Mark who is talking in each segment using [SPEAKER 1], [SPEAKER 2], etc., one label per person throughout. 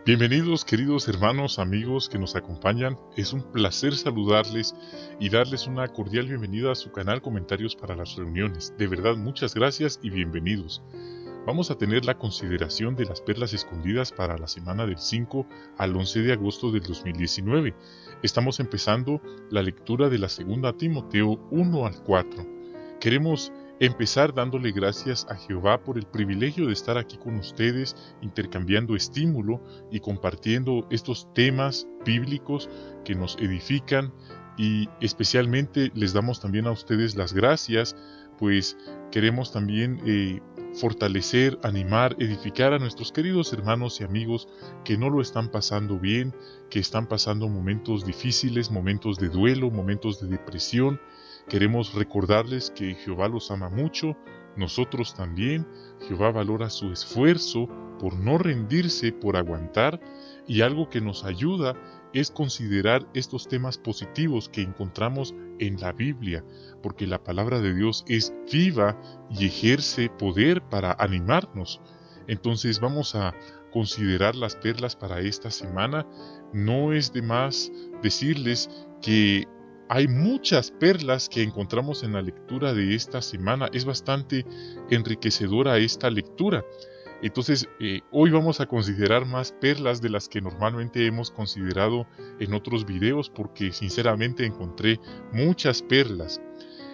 [SPEAKER 1] Bienvenidos, queridos hermanos, amigos que nos acompañan. Es un placer saludarles y darles una cordial bienvenida a su canal Comentarios para las Reuniones. De verdad, muchas gracias y bienvenidos. Vamos a tener la consideración de las perlas escondidas para la semana del 5 al 11 de agosto del 2019. Estamos empezando la lectura de la segunda Timoteo 1 al 4. Queremos empezar dándole gracias a Jehová por el privilegio de estar aquí con ustedes, intercambiando estímulo y compartiendo estos temas bíblicos que nos edifican, y especialmente les damos también a ustedes las gracias, pues queremos también fortalecer, animar, edificar a nuestros queridos hermanos y amigos que no lo están pasando bien, que están pasando momentos difíciles, momentos de duelo, momentos de depresión. Queremos recordarles que Jehová los ama mucho, nosotros también. Jehová valora su esfuerzo por no rendirse, por aguantar, y algo que nos ayuda es considerar estos temas positivos que encontramos en la Biblia, porque la palabra de Dios es viva y ejerce poder para animarnos. Entonces vamos a considerar las perlas para esta semana. No es de más decirles que hay muchas perlas que encontramos en la lectura de esta semana. Es bastante enriquecedora esta lectura. Entonces, hoy vamos a considerar más perlas de las que normalmente hemos considerado en otros videos, porque sinceramente encontré muchas perlas.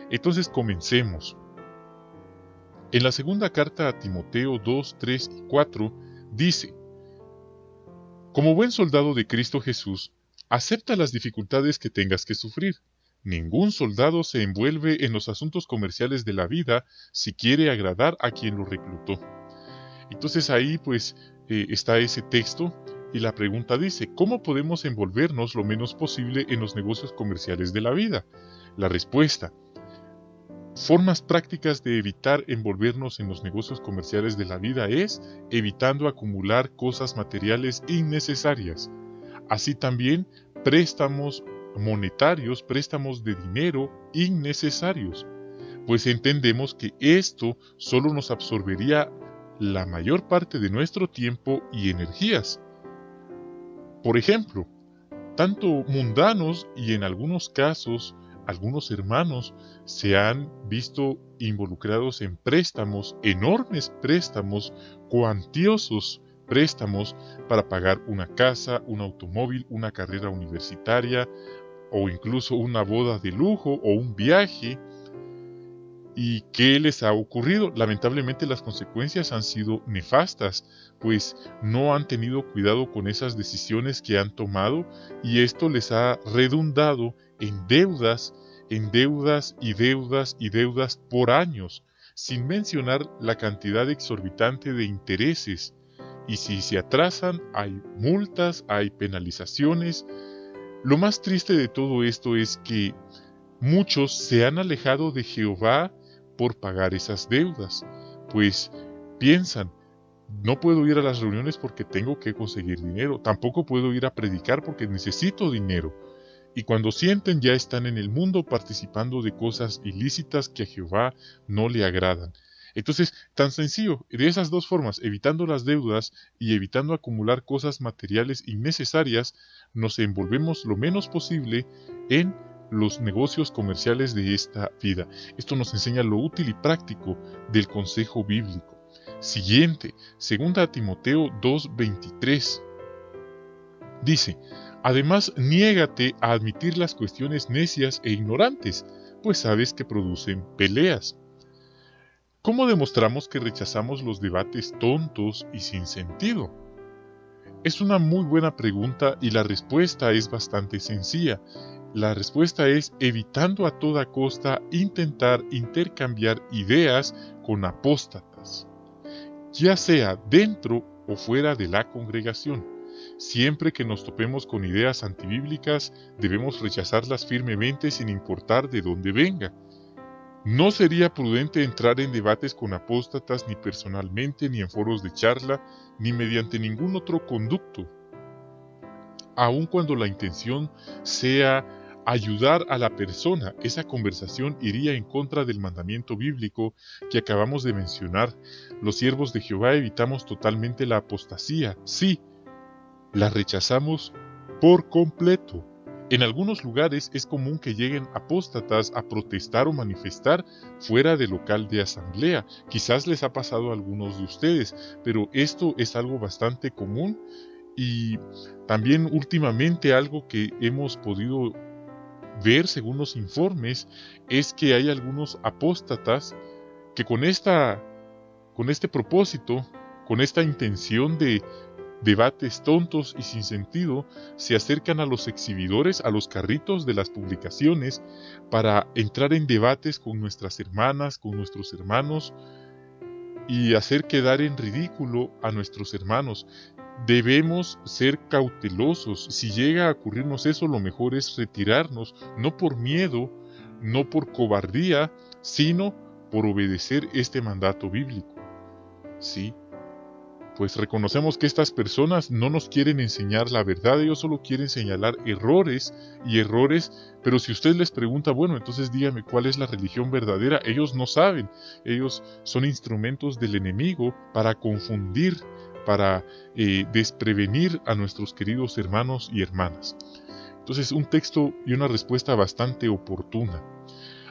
[SPEAKER 1] Entonces, comencemos. En la segunda carta a Timoteo 2, 3 y 4 dice: Como buen soldado de Cristo Jesús, acepta las dificultades que tengas que sufrir. Ningún soldado se envuelve en los asuntos comerciales de la vida si quiere agradar a quien lo reclutó. Entonces ahí está ese texto, y la pregunta dice: ¿cómo podemos envolvernos lo menos posible en los negocios comerciales de la vida? La respuesta: formas prácticas de evitar envolvernos en los negocios comerciales de la vida es evitando acumular cosas materiales innecesarias. Así también préstamos monetarios, préstamos de dinero innecesarios, pues entendemos que esto solo nos absorbería la mayor parte de nuestro tiempo y energías. Por ejemplo, tanto mundanos y en algunos casos algunos hermanos se han visto involucrados en préstamos, enormes préstamos, cuantiosos préstamos para pagar una casa, un automóvil, una carrera universitaria o incluso una boda de lujo o un viaje. ¿Y qué les ha ocurrido? Lamentablemente las consecuencias han sido nefastas, pues no han tenido cuidado con esas decisiones que han tomado, y esto les ha redundado en deudas y deudas y deudas por años, sin mencionar la cantidad exorbitante de intereses. Y si se atrasan, hay multas, hay penalizaciones. Lo más triste de todo esto es que muchos se han alejado de Jehová por pagar esas deudas, pues piensan: no puedo ir a las reuniones porque tengo que conseguir dinero, tampoco puedo ir a predicar porque necesito dinero. Y cuando sienten, ya están en el mundo participando de cosas ilícitas que a Jehová no le agradan. Entonces, tan sencillo, de esas dos formas, evitando las deudas y evitando acumular cosas materiales innecesarias, nos envolvemos lo menos posible en los negocios comerciales de esta vida. Esto nos enseña lo útil y práctico del consejo bíblico. Siguiente, 2 Timoteo 2:23. Dice: además, niégate a admitir las cuestiones necias e ignorantes, pues sabes que producen peleas. ¿Cómo demostramos que rechazamos los debates tontos y sin sentido? Es una muy buena pregunta y la respuesta es bastante sencilla. La respuesta es evitando a toda costa intentar intercambiar ideas con apóstatas, ya sea dentro o fuera de la congregación. Siempre que nos topemos con ideas antibíblicas, debemos rechazarlas firmemente sin importar de dónde venga. No sería prudente entrar en debates con apóstatas ni personalmente, ni en foros de charla, ni mediante ningún otro conducto, aun cuando la intención sea ayudar a la persona. Esa conversación iría en contra del mandamiento bíblico que acabamos de mencionar. Los siervos de Jehová evitamos totalmente la apostasía, sí, la rechazamos por completo. En algunos lugares es común que lleguen apóstatas a protestar o manifestar fuera del local de asamblea. Quizás les ha pasado a algunos de ustedes, pero esto es algo bastante común y también últimamente algo que hemos podido ver según los informes es que hay algunos apóstatas que con este propósito, con esta intención de debates tontos y sin sentido, se acercan a los exhibidores, a los carritos de las publicaciones, para entrar en debates con nuestras hermanas, con nuestros hermanos, y hacer quedar en ridículo a nuestros hermanos. Debemos ser cautelosos. Si llega a ocurrirnos eso, lo mejor es retirarnos, no por miedo, no por cobardía, sino por obedecer este mandato bíblico. ¿Sí? Pues reconocemos que estas personas no nos quieren enseñar la verdad, ellos solo quieren señalar errores, pero si usted les pregunta, bueno, entonces dígame cuál es la religión verdadera, ellos no saben, ellos son instrumentos del enemigo para confundir, para desprevenir a nuestros queridos hermanos y hermanas. Entonces, un texto y una respuesta bastante oportuna.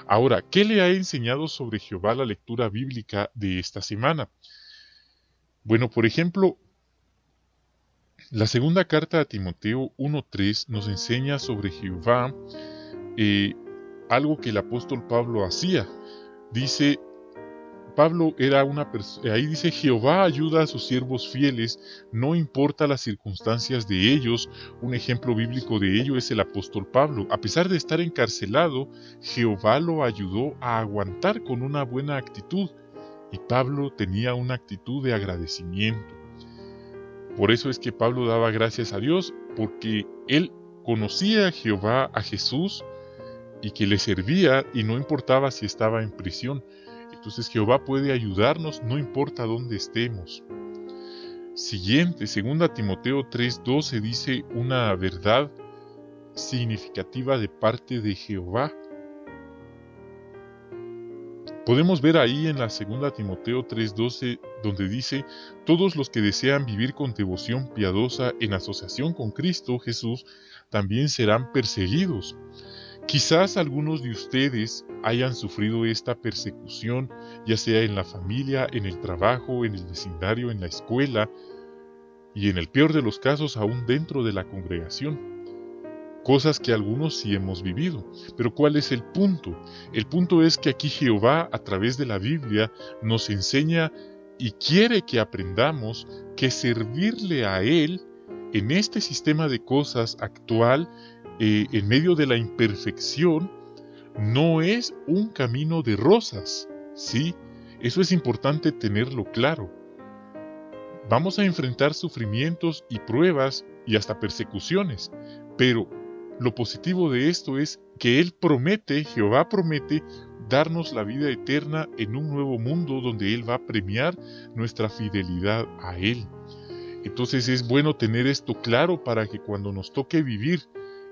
[SPEAKER 1] Ahora, ¿qué le ha enseñado sobre Jehová la lectura bíblica de esta semana? Bueno, por ejemplo, la segunda carta a Timoteo 1:3 nos enseña sobre Jehová algo que el apóstol Pablo hacía. Dice, Pablo era ahí dice, Jehová ayuda a sus siervos fieles, no importa las circunstancias de ellos. Un ejemplo bíblico de ello es el apóstol Pablo. A pesar de estar encarcelado, Jehová lo ayudó a aguantar con una buena actitud. Y Pablo tenía una actitud de agradecimiento. Por eso es que Pablo daba gracias a Dios, porque él conocía a Jehová, a Jesús, y que le servía, y no importaba si estaba en prisión. Entonces Jehová puede ayudarnos, no importa dónde estemos. Siguiente, 2 Timoteo 3:12 dice una verdad significativa de parte de Jehová. Podemos ver ahí en la 2 Timoteo 3:12, donde dice, todos los que desean vivir con devoción piadosa en asociación con Cristo Jesús, también serán perseguidos. Quizás algunos de ustedes hayan sufrido esta persecución, ya sea en la familia, en el trabajo, en el vecindario, en la escuela, y en el peor de los casos, aún dentro de la congregación. Cosas que algunos sí hemos vivido. Pero ¿cuál es el punto? El punto es que aquí Jehová, a través de la Biblia, nos enseña y quiere que aprendamos que servirle a Él en este sistema de cosas actual, en medio de la imperfección, no es un camino de rosas. ¿Sí? Eso es importante tenerlo claro. Vamos a enfrentar sufrimientos y pruebas y hasta persecuciones, pero lo positivo de esto es que Jehová promete darnos la vida eterna en un nuevo mundo donde Él va a premiar nuestra fidelidad a Él. Entonces es bueno tener esto claro para que cuando nos toque vivir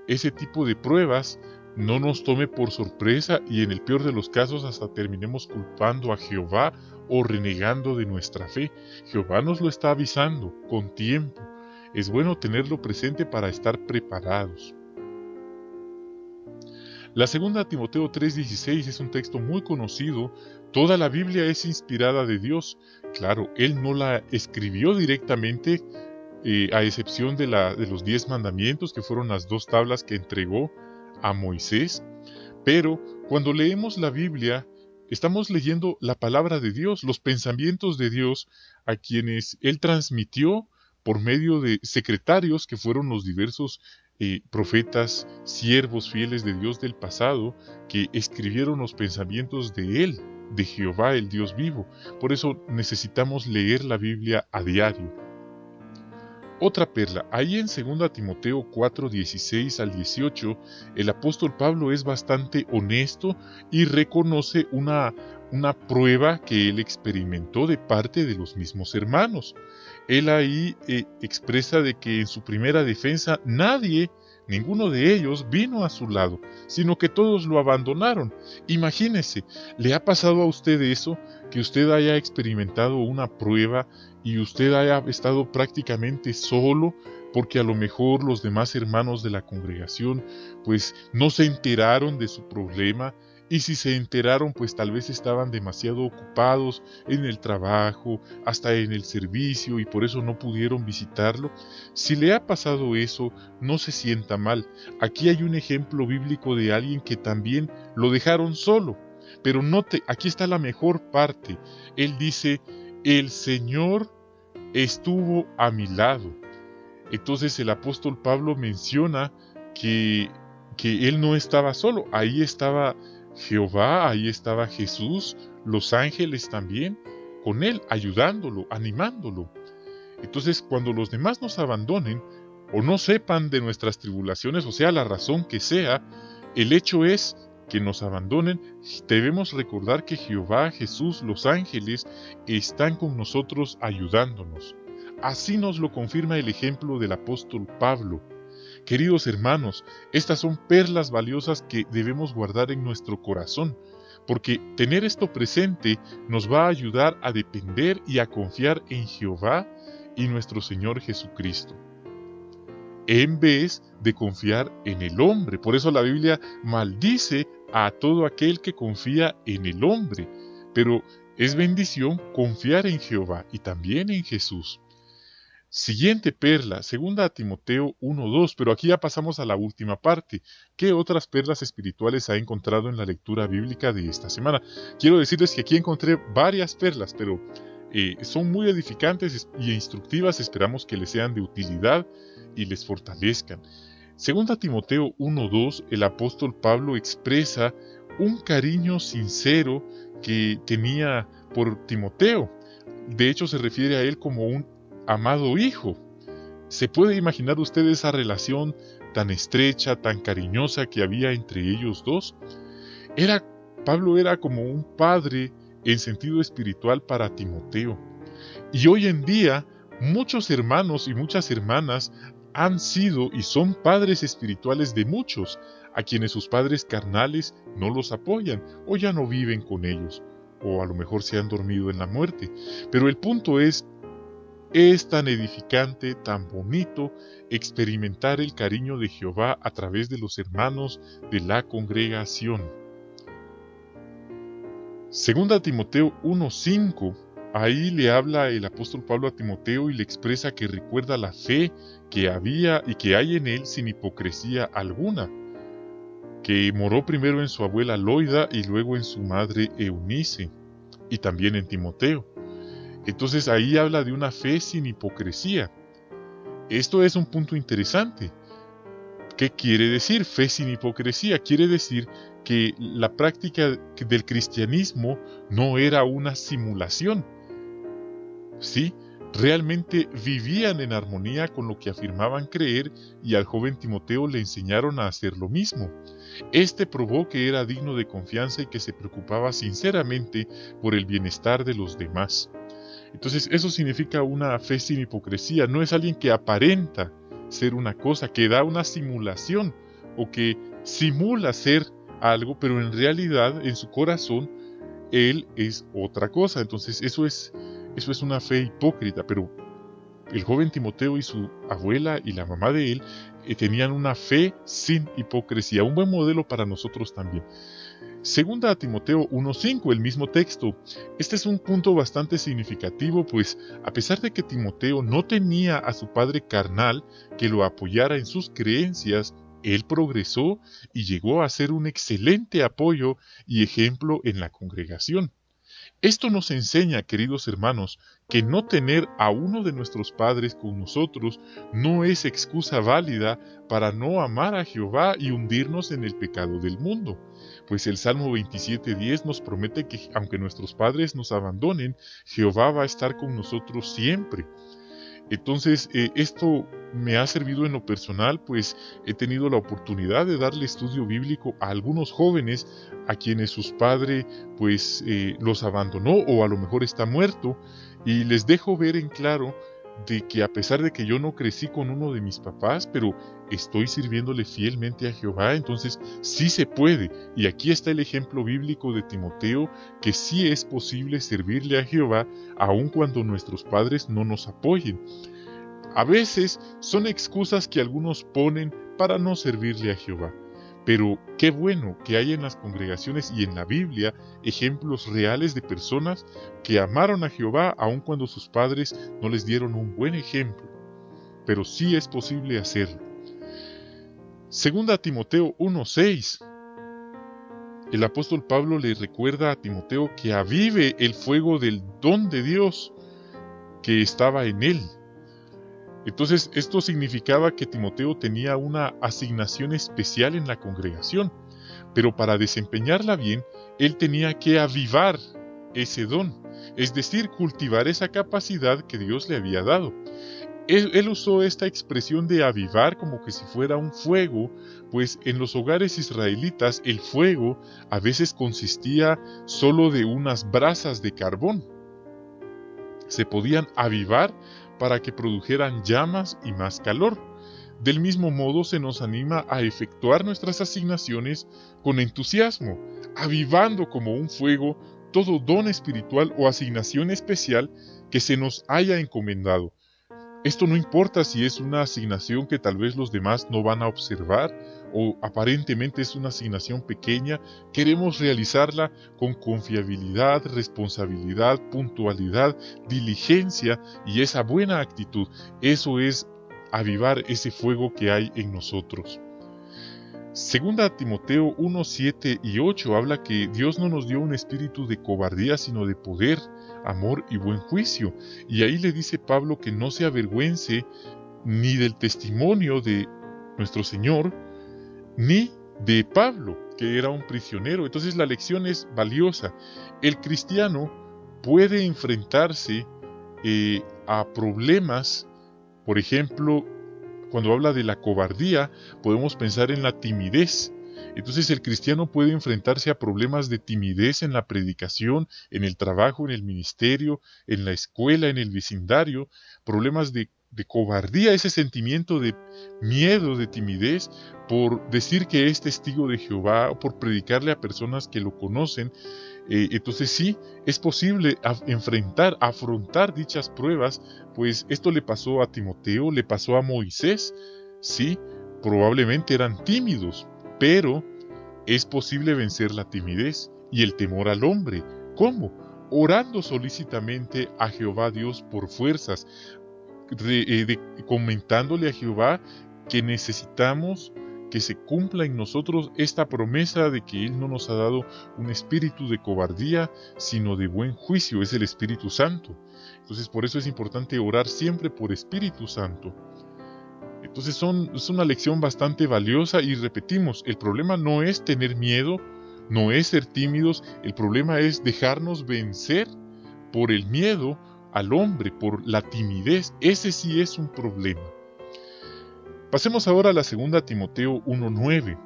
[SPEAKER 1] ese tipo de pruebas, no nos tome por sorpresa y en el peor de los casos hasta terminemos culpando a Jehová o renegando de nuestra fe. Jehová nos lo está avisando con tiempo. Es bueno tenerlo presente para estar preparados. La 2 Timoteo 3:16 es un texto muy conocido. Toda la Biblia es inspirada de Dios. Claro, Él no la escribió directamente, a excepción de los 10 mandamientos, que fueron las 2 tablas que entregó a Moisés. Pero cuando leemos la Biblia, estamos leyendo la palabra de Dios, los pensamientos de Dios, a quienes Él transmitió por medio de secretarios que fueron los diversos profetas, siervos fieles de Dios del pasado, que escribieron los pensamientos de Él, de Jehová, el Dios vivo. Por eso necesitamos leer la Biblia a diario. Otra perla, ahí en 2 Timoteo 4:16 al 18, el apóstol Pablo es bastante honesto y reconoce una prueba que él experimentó de parte de los mismos hermanos. Él ahí expresa de que en su primera defensa ninguno de ellos vino a su lado, sino que todos lo abandonaron. Imagínese, ¿le ha pasado a usted eso? Que usted haya experimentado una prueba y usted haya estado prácticamente solo, porque a lo mejor los demás hermanos de la congregación pues no se enteraron de su problema, y si se enteraron pues tal vez estaban demasiado ocupados en el trabajo, hasta en el servicio, y por eso no pudieron visitarlo. Si le ha pasado eso, no se sienta mal. Aquí hay un ejemplo bíblico de alguien que también lo dejaron solo. Pero note, aquí está la mejor parte. Él dice, el Señor estuvo a mi lado. Entonces el apóstol Pablo menciona que él no estaba solo. Ahí estaba Jehová, ahí estaba Jesús, los ángeles también, con él, ayudándolo, animándolo. Entonces, cuando los demás nos abandonen, o no sepan de nuestras tribulaciones, o sea, la razón que sea, el hecho es que nos abandonen, debemos recordar que Jehová, Jesús, los ángeles, están con nosotros ayudándonos. Así nos lo confirma el ejemplo del apóstol Pablo. Queridos hermanos, estas son perlas valiosas que debemos guardar en nuestro corazón, porque tener esto presente nos va a ayudar a depender y a confiar en Jehová y nuestro Señor Jesucristo, en vez de confiar en el hombre. Por eso la Biblia maldice a todo aquel que confía en el hombre, pero es bendición confiar en Jehová y también en Jesús. Siguiente perla, 2 Timoteo 1:2, pero aquí ya pasamos a la última parte. ¿Qué otras perlas espirituales ha encontrado en la lectura bíblica de esta semana? Quiero decirles que aquí encontré varias perlas, pero son muy edificantes y instructivas. Esperamos que les sean de utilidad y les fortalezcan. 2 Timoteo 1:2, el apóstol Pablo expresa un cariño sincero que tenía por Timoteo. De hecho, se refiere a él como un amado hijo. ¿Se puede imaginar usted esa relación tan estrecha, tan cariñosa que había entre ellos dos? Pablo era como un padre en sentido espiritual para Timoteo. Y hoy en día, muchos hermanos y muchas hermanas han sido y son padres espirituales de muchos, a quienes sus padres carnales no los apoyan o ya no viven con ellos, o a lo mejor se han dormido en la muerte. Pero el punto es tan edificante, tan bonito experimentar el cariño de Jehová a través de los hermanos de la congregación. 2 Timoteo 1:5, ahí le habla el apóstol Pablo a Timoteo y le expresa que recuerda la fe que había y que hay en él sin hipocresía alguna, que moró primero en su abuela Loida y luego en su madre Eunice, y también en Timoteo. Entonces ahí habla de una fe sin hipocresía. Esto es un punto interesante. ¿Qué quiere decir fe sin hipocresía? Quiere decir que la práctica del cristianismo no era una simulación. Sí, realmente vivían en armonía con lo que afirmaban creer, y al joven Timoteo le enseñaron a hacer lo mismo. Este probó que era digno de confianza y que se preocupaba sinceramente por el bienestar de los demás. Entonces eso significa una fe sin hipocresía. No es alguien que aparenta ser una cosa, que da una simulación o que simula ser algo, pero en realidad en su corazón él es otra cosa. Entonces eso es una fe hipócrita. Pero el joven Timoteo y su abuela y la mamá de él tenían una fe sin hipocresía, un buen modelo para nosotros también. 2 Timoteo 1:5, el mismo texto. Este es un punto bastante significativo, pues a pesar de que Timoteo no tenía a su padre carnal que lo apoyara en sus creencias, él progresó y llegó a ser un excelente apoyo y ejemplo en la congregación. Esto nos enseña, queridos hermanos, que no tener a uno de nuestros padres con nosotros no es excusa válida para no amar a Jehová y hundirnos en el pecado del mundo. Pues el Salmo 27:10 nos promete que aunque nuestros padres nos abandonen, Jehová va a estar con nosotros siempre. Entonces, esto me ha servido en lo personal, pues he tenido la oportunidad de darle estudio bíblico a algunos jóvenes a quienes sus padres pues los abandonó o a lo mejor está muerto, y les dejo ver en claro de que a pesar de que yo no crecí con uno de mis papás, pero estoy sirviéndole fielmente a Jehová, entonces sí se puede. Y aquí está el ejemplo bíblico de Timoteo, que sí es posible servirle a Jehová aun cuando nuestros padres no nos apoyen. A veces son excusas que algunos ponen para no servirle a Jehová. Pero qué bueno que hay en las congregaciones y en la Biblia ejemplos reales de personas que amaron a Jehová aun cuando sus padres no les dieron un buen ejemplo. Pero sí es posible hacerlo. Segunda Timoteo 1:6. El apóstol Pablo le recuerda a Timoteo que avive el fuego del don de Dios que estaba en él. Entonces, esto significaba que Timoteo tenía una asignación especial en la congregación, pero para desempeñarla bien, él tenía que avivar ese don, es decir, cultivar esa capacidad que Dios le había dado. Él usó esta expresión de avivar como que si fuera un fuego, pues en los hogares israelitas el fuego a veces consistía solo de unas brasas de carbón. Se podían avivar para que produjeran llamas y más calor. Del mismo modo se nos anima a efectuar nuestras asignaciones con entusiasmo, avivando como un fuego todo don espiritual o asignación especial que se nos haya encomendado. Esto no importa si es una asignación que tal vez los demás no van a observar o aparentemente es una asignación pequeña, queremos realizarla con confiabilidad, responsabilidad, puntualidad, diligencia y esa buena actitud. Eso es avivar ese fuego que hay en nosotros. Segunda Timoteo 1, 7 y 8 habla que Dios no nos dio un espíritu de cobardía, sino de poder, amor y buen juicio. Y ahí le dice Pablo que no se avergüence ni del testimonio de nuestro Señor, ni de Pablo, que era un prisionero. Entonces la lección es valiosa. El cristiano puede enfrentarse a problemas, por ejemplo, cuando habla de la cobardía, podemos pensar en la timidez. Entonces el cristiano puede enfrentarse a problemas de timidez en la predicación, en el trabajo, en el ministerio, en la escuela, en el vecindario, problemas de cobardía, ese sentimiento de miedo, de timidez, por decir que es testigo de Jehová, o por predicarle a personas que lo conocen. Entonces sí, es posible afrontar dichas pruebas, pues esto le pasó a Timoteo, le pasó a Moisés. Sí, probablemente eran tímidos, pero es posible vencer la timidez y el temor al hombre. ¿Cómo? Orando solícitamente a Jehová Dios por fuerzas, comentándole a Jehová que necesitamos que se cumpla en nosotros esta promesa de que Él no nos ha dado un espíritu de cobardía, sino de buen juicio, es el Espíritu Santo. Entonces por eso es importante orar siempre por Espíritu Santo. Entonces es una lección bastante valiosa y repetimos, el problema no es tener miedo, no es ser tímidos, el problema es dejarnos vencer por el miedo al hombre, por la timidez. Ese sí es un problema. Pasemos ahora a la segunda Timoteo 1:9.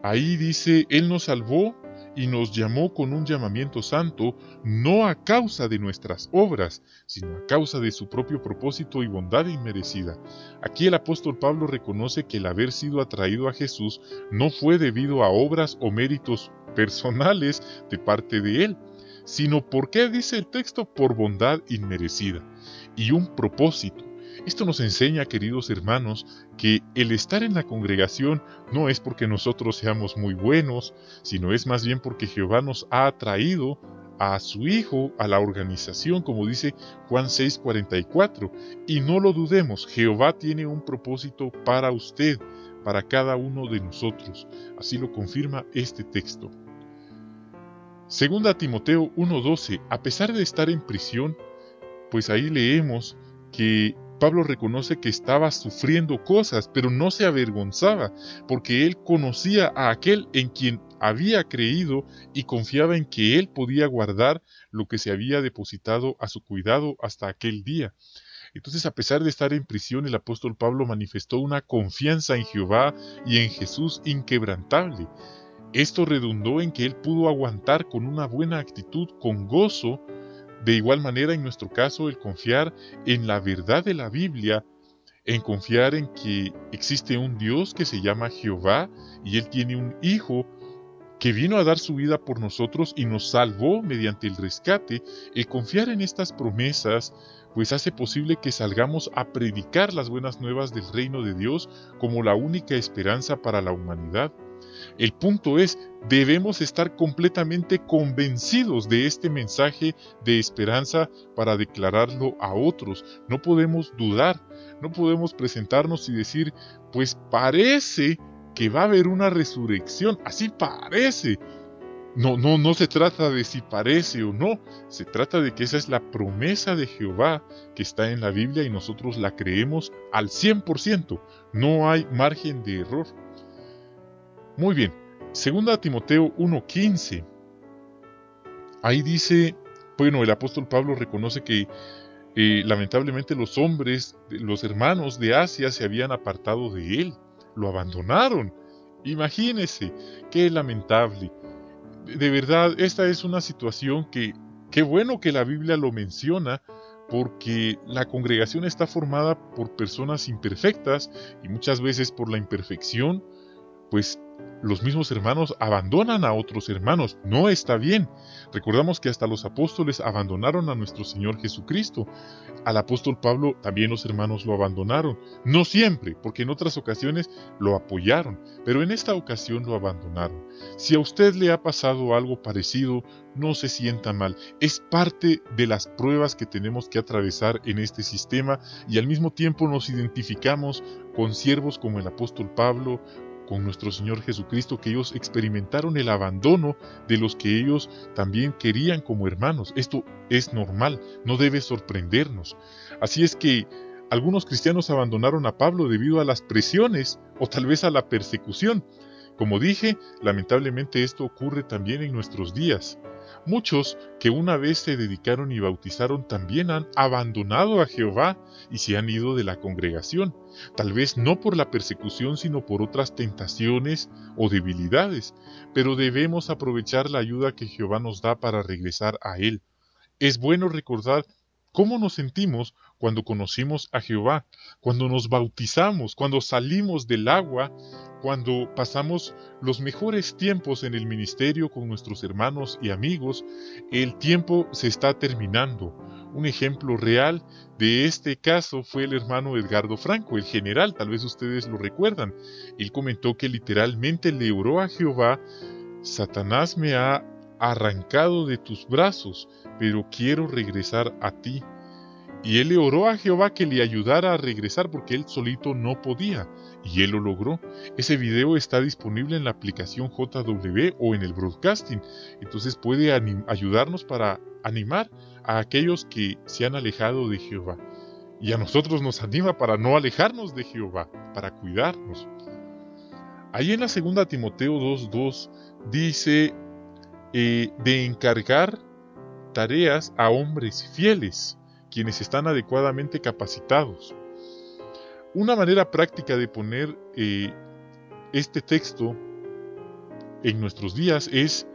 [SPEAKER 1] Ahí dice, Él nos salvó y nos llamó con un llamamiento santo, no a causa de nuestras obras, sino a causa de su propio propósito y bondad inmerecida. Aquí el apóstol Pablo reconoce que el haber sido atraído a Jesús no fue debido a obras o méritos personales de parte de Él, sino porque dice el texto, por bondad inmerecida y un propósito. Esto nos enseña, queridos hermanos, que el estar en la congregación no es porque nosotros seamos muy buenos, sino es más bien porque Jehová nos ha atraído a su Hijo, a la organización, como dice Juan 6:44. Y no lo dudemos, Jehová tiene un propósito para usted, para cada uno de nosotros. Así lo confirma este texto. Segunda Timoteo 1:12, a pesar de estar en prisión, pues ahí leemos que Pablo reconoce que estaba sufriendo cosas, pero no se avergonzaba, porque él conocía a aquel en quien había creído y confiaba en que él podía guardar lo que se había depositado a su cuidado hasta aquel día. Entonces, a pesar de estar en prisión, el apóstol Pablo manifestó una confianza en Jehová y en Jesús inquebrantable. Esto redundó en que él pudo aguantar con una buena actitud, con gozo, De igual manera, en nuestro caso, el confiar en la verdad de la Biblia, en confiar en que existe un Dios que se llama Jehová y Él tiene un Hijo que vino a dar su vida por nosotros y nos salvó mediante el rescate. El confiar en estas promesas pues hace posible que salgamos a predicar las buenas nuevas del reino de Dios como la única esperanza para la humanidad. El punto es, debemos estar completamente convencidos de este mensaje de esperanza para declararlo a otros. No podemos dudar, no podemos presentarnos y decir, pues parece que va a haber una resurrección, así parece. No se trata de si parece o no, se trata de que esa es la promesa de Jehová que está en la Biblia y nosotros la creemos al 100%, no hay margen de error. Muy bien, 2 Timoteo 1:15, ahí dice, bueno, el apóstol Pablo reconoce que lamentablemente los hombres, los hermanos de Asia se habían apartado de él, lo abandonaron. Imagínese, qué lamentable. De verdad, esta es una situación que, qué bueno que la Biblia lo menciona, porque la congregación está formada por personas imperfectas y muchas veces por la imperfección, pues los mismos hermanos abandonan a otros hermanos. No está bien. Recordamos que hasta los apóstoles abandonaron a nuestro Señor Jesucristo. Al apóstol Pablo también los hermanos lo abandonaron. No siempre, porque en otras ocasiones lo apoyaron, pero en esta ocasión lo abandonaron. Si a usted le ha pasado algo parecido, no se sienta mal. Es parte de las pruebas que tenemos que atravesar en este sistema y al mismo tiempo nos identificamos con siervos como el apóstol Pablo, con nuestro Señor Jesucristo, que ellos experimentaron el abandono de los que ellos también querían como hermanos. Esto es normal, no debe sorprendernos. Así es que algunos cristianos abandonaron a Pablo debido a las presiones o tal vez a la persecución. Como dije, lamentablemente esto ocurre también en nuestros días. Muchos que una vez se dedicaron y bautizaron también han abandonado a Jehová y se han ido de la congregación, tal vez no por la persecución sino por otras tentaciones o debilidades, pero debemos aprovechar la ayuda que Jehová nos da para regresar a Él. Es bueno recordar cómo nos sentimos cuando conocimos a Jehová, cuando nos bautizamos, cuando salimos del agua, cuando pasamos los mejores tiempos en el ministerio con nuestros hermanos y amigos. El tiempo se está terminando. Un ejemplo real de este caso fue el hermano Edgardo Franco, el general, tal vez ustedes lo recuerdan. Él comentó que literalmente le oró a Jehová: Satanás me ha arrancado de tus brazos, pero quiero regresar a ti. Y él le oró a Jehová que le ayudara a regresar porque él solito no podía, y él lo logró. Ese video está disponible en la aplicación JW o en el broadcasting, entonces puede ayudarnos para animar a aquellos que se han alejado de Jehová. Y a nosotros nos anima para no alejarnos de Jehová, para cuidarnos. Ahí en la 2 Timoteo 2:2 dice de encargar tareas a hombres fieles, quienes están adecuadamente capacitados. Una manera práctica de poner este texto en nuestros días es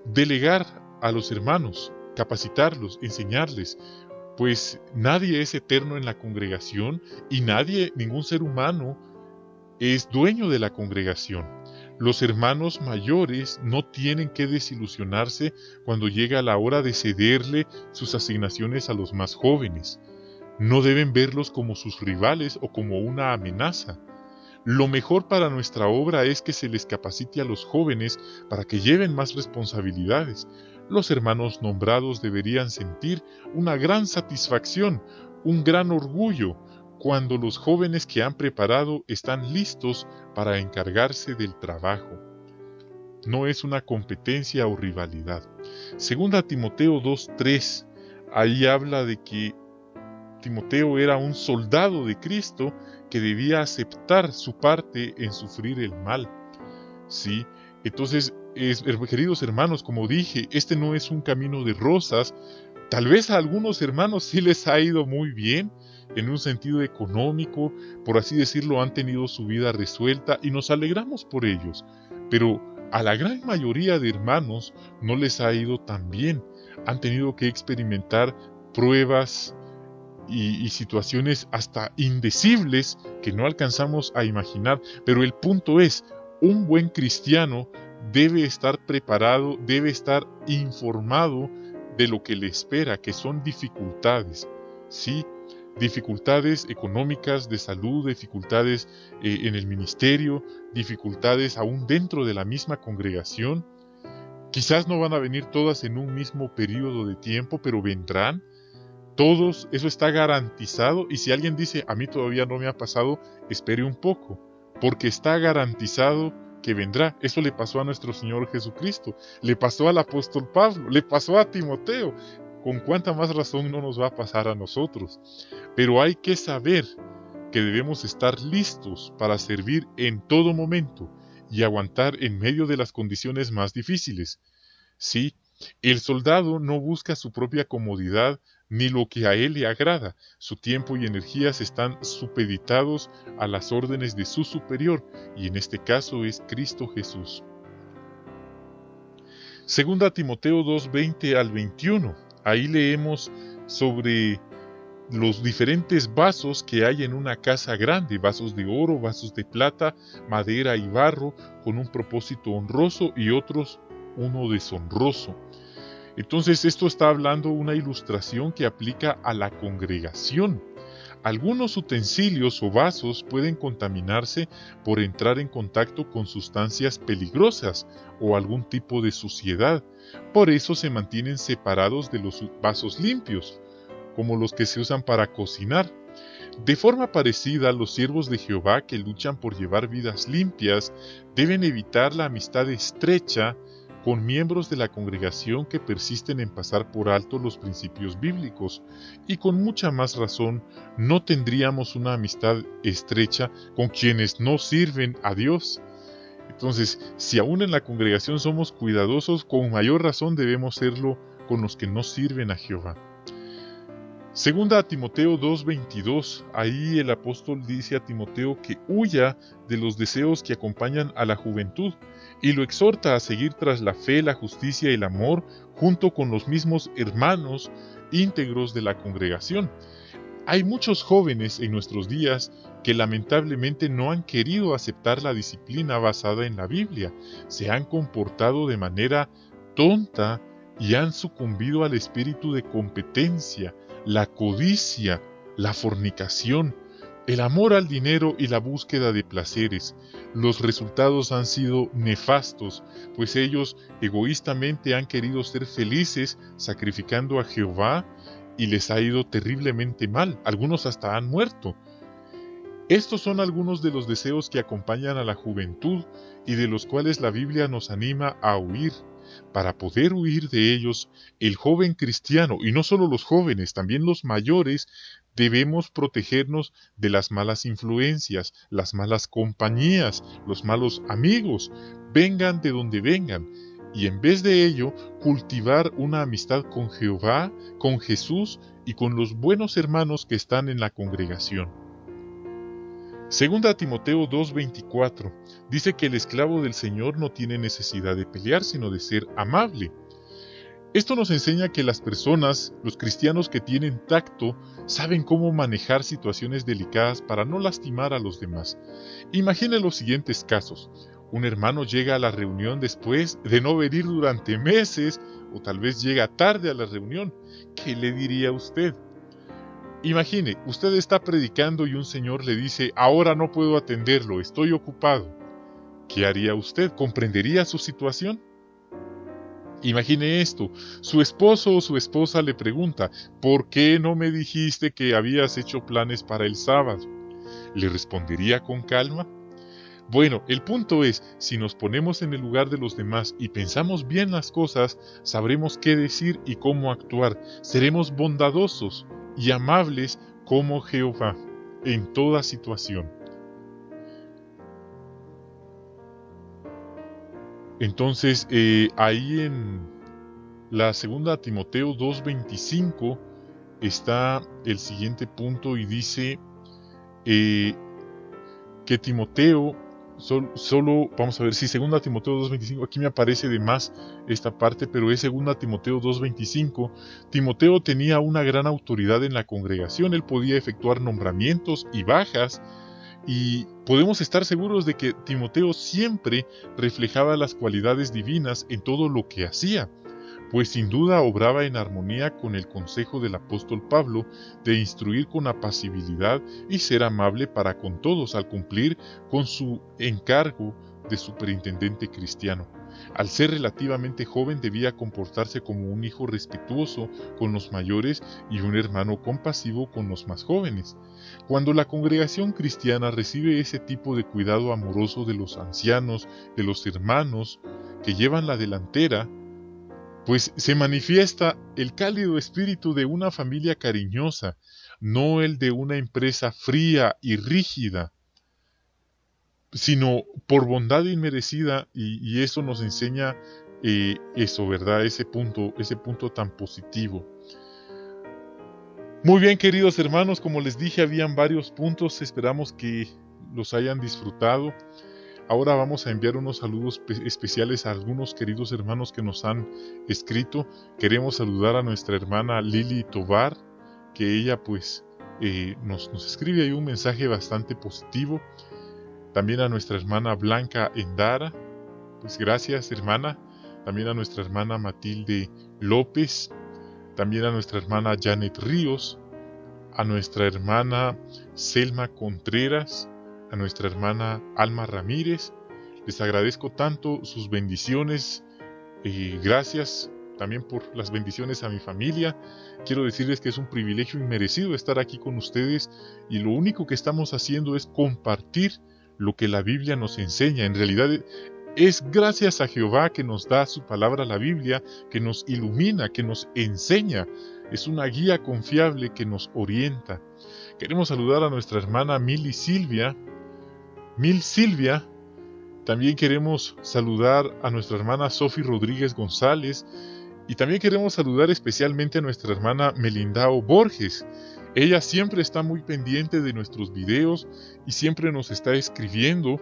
[SPEAKER 1] delegar a los hermanos, capacitarlos, enseñarles, pues nadie es eterno en la congregación y ningún ser humano es dueño de la congregación. Los hermanos mayores no tienen que desilusionarse cuando llega la hora de cederle sus asignaciones a los más jóvenes. No deben verlos como sus rivales o como una amenaza. Lo mejor para nuestra obra es que se les capacite a los jóvenes para que lleven más responsabilidades. Los hermanos nombrados deberían sentir una gran satisfacción, un gran orgullo, cuando los jóvenes que han preparado están listos para encargarse del trabajo. No es una competencia o rivalidad. 2 Timoteo 2:3, ahí habla de que Timoteo era un soldado de Cristo que debía aceptar su parte en sufrir el mal. Sí, entonces, queridos hermanos, como dije, este no es un camino de rosas. Tal vez a algunos hermanos sí les ha ido muy bien, en un sentido económico, por así decirlo, han tenido su vida resuelta y nos alegramos por ellos. Pero a la gran mayoría de hermanos no les ha ido tan bien. han tenido que experimentar pruebas y situaciones hasta indecibles que no alcanzamos a imaginar. Pero el punto es, un buen cristiano debe estar preparado, debe estar informado de lo que le espera, que son dificultades, ¿sí? Dificultades económicas, de salud, dificultades en el ministerio, dificultades aún dentro de la misma congregación. Quizás no van a venir todas en un mismo periodo de tiempo, pero vendrán. Todos, eso está garantizado, y si alguien dice, a mí todavía no me ha pasado, espere un poco, porque está garantizado que vendrá. Eso le pasó a nuestro Señor Jesucristo, le pasó al apóstol Pablo, le pasó a Timoteo. ¿Con cuánta más razón no nos va a pasar a nosotros? Pero hay que saber que debemos estar listos para servir en todo momento y aguantar en medio de las condiciones más difíciles. Sí, el soldado no busca su propia comodidad ni lo que a él le agrada. Su tiempo y energías están supeditados a las órdenes de su superior, y en este caso es Cristo Jesús. Segunda Timoteo 2:20 al 21. Ahí leemos sobre los diferentes vasos que hay en una casa grande, vasos de oro, vasos de plata, madera y barro, con un propósito honroso y otros uno deshonroso. Entonces esto está hablando una ilustración que aplica a la congregación. Algunos utensilios o vasos pueden contaminarse por entrar en contacto con sustancias peligrosas o algún tipo de suciedad. Por eso se mantienen separados de los vasos limpios, como los que se usan para cocinar. De forma parecida, los siervos de Jehová que luchan por llevar vidas limpias deben evitar la amistad estrecha con miembros de la congregación que persisten en pasar por alto los principios bíblicos, y con mucha más razón no tendríamos una amistad estrecha con quienes no sirven a Dios. Entonces, si aún en la congregación somos cuidadosos, con mayor razón debemos serlo con los que no sirven a Jehová. Segunda a Timoteo 2:22, ahí el apóstol dice a Timoteo que huya de los deseos que acompañan a la juventud y lo exhorta a seguir tras la fe, la justicia y el amor junto con los mismos hermanos íntegros de la congregación. Hay muchos jóvenes en nuestros días que lamentablemente no han querido aceptar la disciplina basada en la Biblia, se han comportado de manera tonta y han sucumbido al espíritu de competencia, la codicia, la fornicación, el amor al dinero y la búsqueda de placeres. Los resultados han sido nefastos, pues ellos egoístamente han querido ser felices sacrificando a Jehová y les ha ido terriblemente mal. Algunos hasta han muerto. Estos son algunos de los deseos que acompañan a la juventud y de los cuales la Biblia nos anima a huir. Para poder huir de ellos, el joven cristiano, y no solo los jóvenes, también los mayores, debemos protegernos de las malas influencias, las malas compañías, los malos amigos, vengan de donde vengan, y en vez de ello, cultivar una amistad con Jehová, con Jesús y con los buenos hermanos que están en la congregación. Segunda Timoteo 2:24 dice que el esclavo del Señor no tiene necesidad de pelear, sino de ser amable. Esto nos enseña que las personas, los cristianos que tienen tacto, saben cómo manejar situaciones delicadas para no lastimar a los demás. Imagine los siguientes casos. Un hermano llega a la reunión después de no venir durante meses, o tal vez llega tarde a la reunión. ¿Qué le diría usted? Imagine, usted está predicando y un señor le dice, ahora no puedo atenderlo, estoy ocupado. ¿Qué haría usted? ¿Comprendería su situación? Imagine esto, su esposo o su esposa le pregunta, ¿por qué no me dijiste que habías hecho planes para el sábado? ¿Le respondería con calma? Bueno, el punto es, si nos ponemos en el lugar de los demás y pensamos bien las cosas, sabremos qué decir y cómo actuar, seremos bondadosos y amables como Jehová en toda situación. Entonces, ahí en la segunda Timoteo 2:25 está el siguiente punto y dice que Timoteo solo vamos a ver si 2 Timoteo 2:25, aquí me aparece de más esta parte, pero es 2 Timoteo 2:25. Timoteo tenía una gran autoridad en la congregación, él podía efectuar nombramientos y bajas, y podemos estar seguros de que Timoteo siempre reflejaba las cualidades divinas en todo lo que hacía, pues sin duda obraba en armonía con el consejo del apóstol Pablo de instruir con apacibilidad y ser amable para con todos al cumplir con su encargo de superintendente cristiano. Al ser relativamente joven debía comportarse como un hijo respetuoso con los mayores y un hermano compasivo con los más jóvenes. Cuando la congregación cristiana recibe ese tipo de cuidado amoroso de los ancianos, de los hermanos que llevan la delantera, pues se manifiesta el cálido espíritu de una familia cariñosa, no el de una empresa fría y rígida, sino por bondad inmerecida, y eso nos enseña eso, ¿verdad? Ese punto tan positivo. Muy bien, queridos hermanos, como les dije, habían varios puntos, esperamos que los hayan disfrutado. Ahora vamos a enviar unos saludos especiales a algunos queridos hermanos que nos han escrito. Queremos saludar a nuestra hermana Lili Tovar, que ella pues nos escribe ahí un mensaje bastante positivo. También a nuestra hermana Blanca Endara, pues gracias hermana. También a nuestra hermana Matilde López. También a nuestra hermana Janet Ríos. A nuestra hermana Selma Contreras. A nuestra hermana Alma Ramírez. Les agradezco tanto sus bendiciones. Gracias también por las bendiciones a mi familia. Quiero decirles que es un privilegio inmerecido estar aquí con ustedes, y lo único que estamos haciendo es compartir lo que la Biblia nos enseña. En realidad es gracias a Jehová que nos da su palabra, la Biblia, que nos ilumina, que nos enseña. Es una guía confiable que nos orienta. Queremos saludar a nuestra hermana Mil Silvia. También queremos saludar a nuestra hermana Sofi Rodríguez González, y también queremos saludar especialmente a nuestra hermana Melindao Borges. Ella siempre está muy pendiente de nuestros videos y siempre nos está escribiendo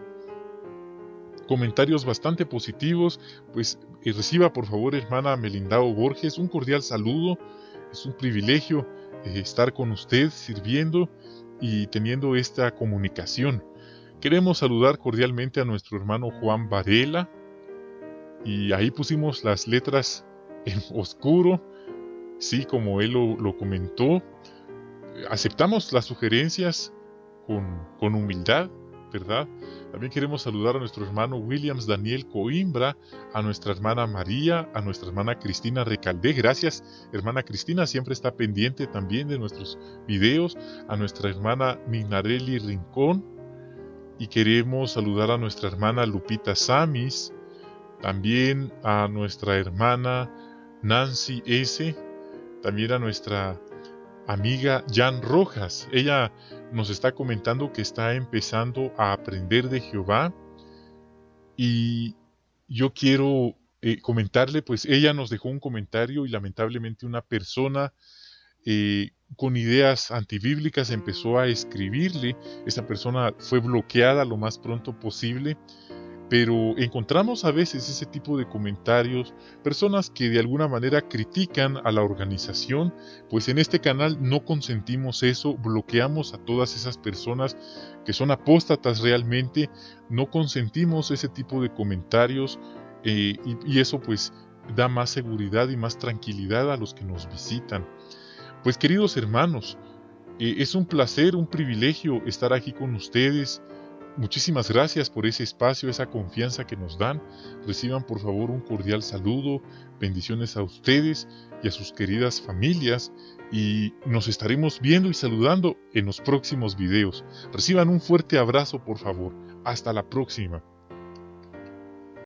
[SPEAKER 1] comentarios bastante positivos. Pues reciba por favor, hermana Melindao Borges, un cordial saludo. Es un privilegio estar con usted sirviendo y teniendo esta comunicación. Queremos saludar cordialmente a nuestro hermano Juan Varela, y ahí pusimos las letras en oscuro, sí, como él lo comentó. Aceptamos las sugerencias con humildad, ¿verdad? También queremos saludar a nuestro hermano Williams Daniel Coimbra, a nuestra hermana María, a nuestra hermana Cristina Recaldé. Gracias, hermana Cristina, siempre está pendiente también de nuestros videos. A nuestra hermana Minarelli Rincón. Y queremos saludar a nuestra hermana Lupita Samis, también a nuestra hermana Nancy S., también a nuestra amiga Jan Rojas. Ella nos está comentando que está empezando a aprender de Jehová, y yo quiero comentarle, pues ella nos dejó un comentario y lamentablemente una persona con ideas antibíblicas empezó a escribirle. Esa persona fue bloqueada lo más pronto posible, pero encontramos a veces ese tipo de comentarios, personas que de alguna manera critican a la organización. Pues en este canal no consentimos eso, bloqueamos a todas esas personas que son apóstatas realmente, no consentimos ese tipo de comentarios, y eso pues da más seguridad y más tranquilidad a los que nos visitan. Pues queridos hermanos, es un placer, un privilegio estar aquí con ustedes. Muchísimas gracias por ese espacio, esa confianza que nos dan. Reciban por favor un cordial saludo, bendiciones a ustedes y a sus queridas familias, y nos estaremos viendo y saludando en los próximos videos. Reciban un fuerte abrazo por favor. Hasta la próxima.